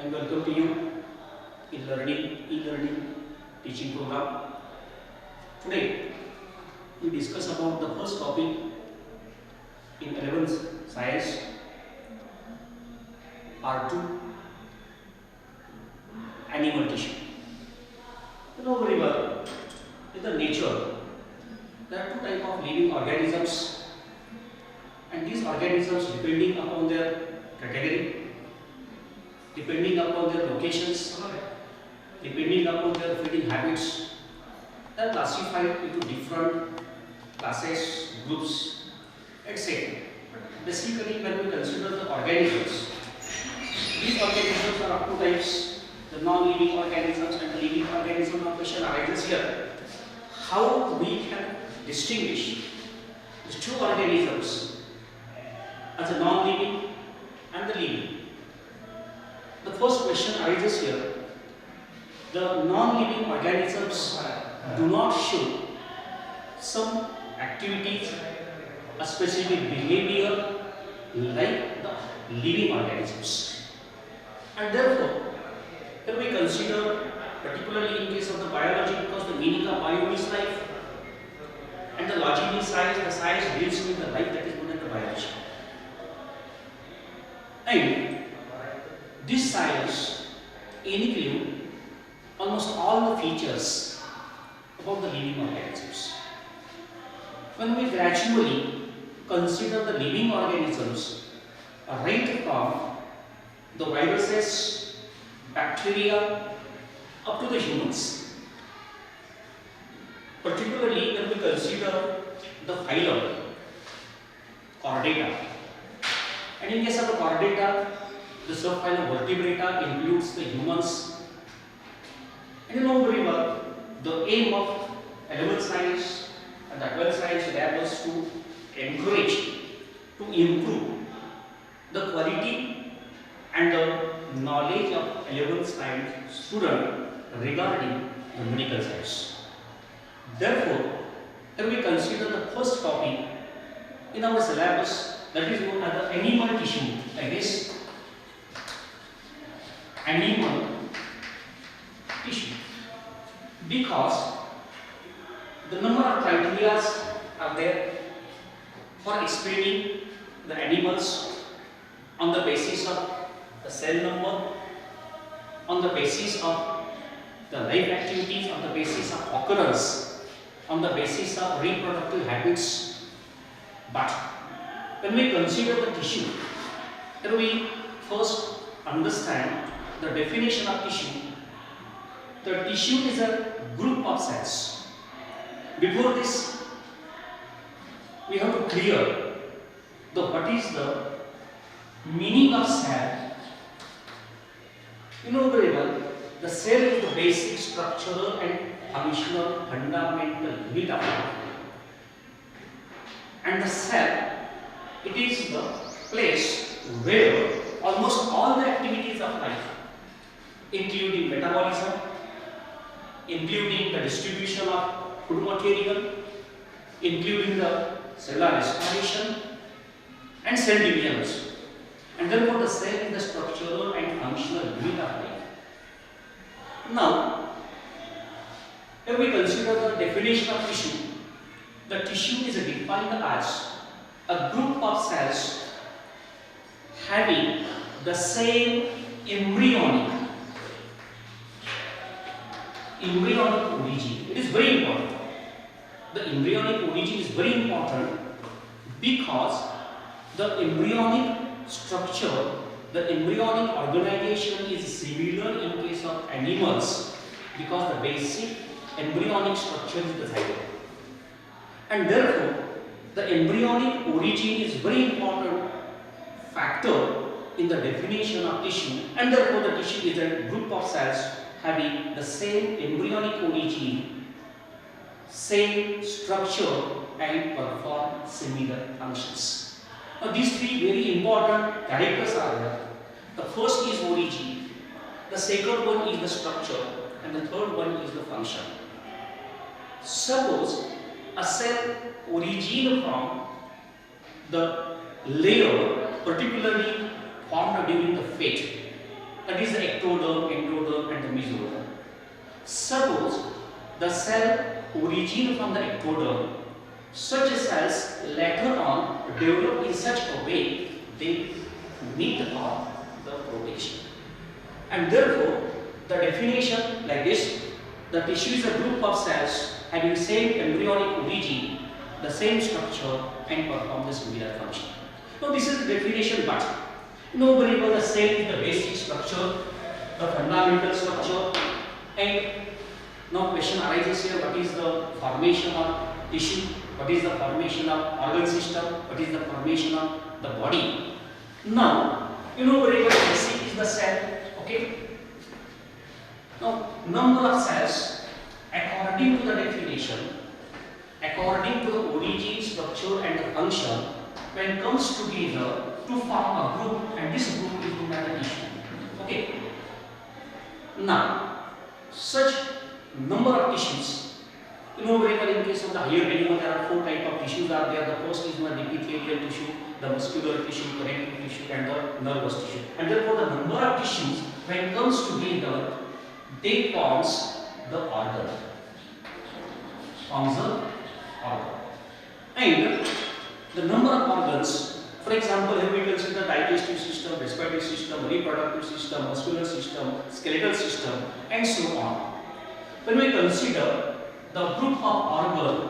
and welcome to you in e-learning teaching program. Today we discuss about the first topic in 11th science, R2, animal tissue. You know very well, in the nature there are two types of living organisms, and these organisms, depending upon their category, depending upon their locations, depending upon their feeding habits, they are classified into different classes, groups, etc. Basically, when we consider the organisms, these organisms are of two types: the non-living organisms and the living organisms. Now, question arises here: how we can distinguish the two organisms as a non-living and the living? The first question arises here: the non-living organisms do not show some activities, a specific behavior like the living organisms, and therefore when we consider, particularly in case of the biology, because the meaning of bio is life and the logic is science, the science deals with the life that is known as the biology, and this science includes almost all the features about the living organisms. When we gradually consider the living organisms, right from the viruses, bacteria, up to the humans, particularly when we consider the phylum Chordata, and in case of the Chordata, the subphylum Vertebrata includes the humans. And you know very well, the aim of 11th science and the 12th science lab was to encourage, to improve the quality and the knowledge of 11th science student regarding the medical science. Therefore, when we consider the first topic in our syllabus, that is known as the animal tissue, like this. Animal tissue, because the number of criteria are there for explaining the animals on the basis of the cell number, on the basis of the life activities, on the basis of occurrence, on the basis of reproductive habits. But when we consider the tissue, then we first understand the definition of tissue. The tissue is a group of cells. Before this, we have to clear what is the meaning of cell. You know very well, the cell is the basic structural and functional fundamental unit of life. And the cell, it is the place where almost all the activities of life, including metabolism, including the distribution of food material, including the cellular respiration and cell division. And therefore the cell is the structural and functional unit of life. Now, when we consider the definition of tissue, the tissue is defined as a group of cells having the same embryonic origin. It is very important. The embryonic origin is very important because the embryonic structure, the embryonic organization is similar in case of animals, because the basic embryonic structure is the zygote. And therefore, the embryonic origin is very important factor in the definition of tissue, and therefore the tissue is a group of cells having the same embryonic origin, same structure, and perform similar functions. Now these three very important characters are there. The first is origin, the second one is the structure, and the third one is the function. Suppose a cell origin from the layer, particularly formed during the fate, That is the ectoderm, endoderm and the mesoderm. Suppose the cell origin from the ectoderm, such cells later on develop in such a way they meet on the protection. And therefore, the definition like this, the tissue is a group of cells having same embryonic origin, the same structure and perform the similar function. Now this is the definition, but very well the cell is the basic structure, the fundamental structure, and now question arises here, what is the formation of tissue, what is the formation of organ system, what is the formation of the body. Now, very well basic is the cell, okay. Now, number of cells according to the definition, according to the origin, structure and the function, when comes together to form a group, and this group is known as the tissue, okay. Now, such number of tissues, very well in case of the higher animal there are 4 types of tissues are there. The first is the epithelial tissue, the muscular tissue, connective tissue and the nervous tissue. And therefore the number of tissues when comes together, they forms the organ. Forms the organ. And the number of organs, for example, here we consider the digestive system, respiratory system, reproductive system, muscular system, skeletal system and so on. When we consider the group of organ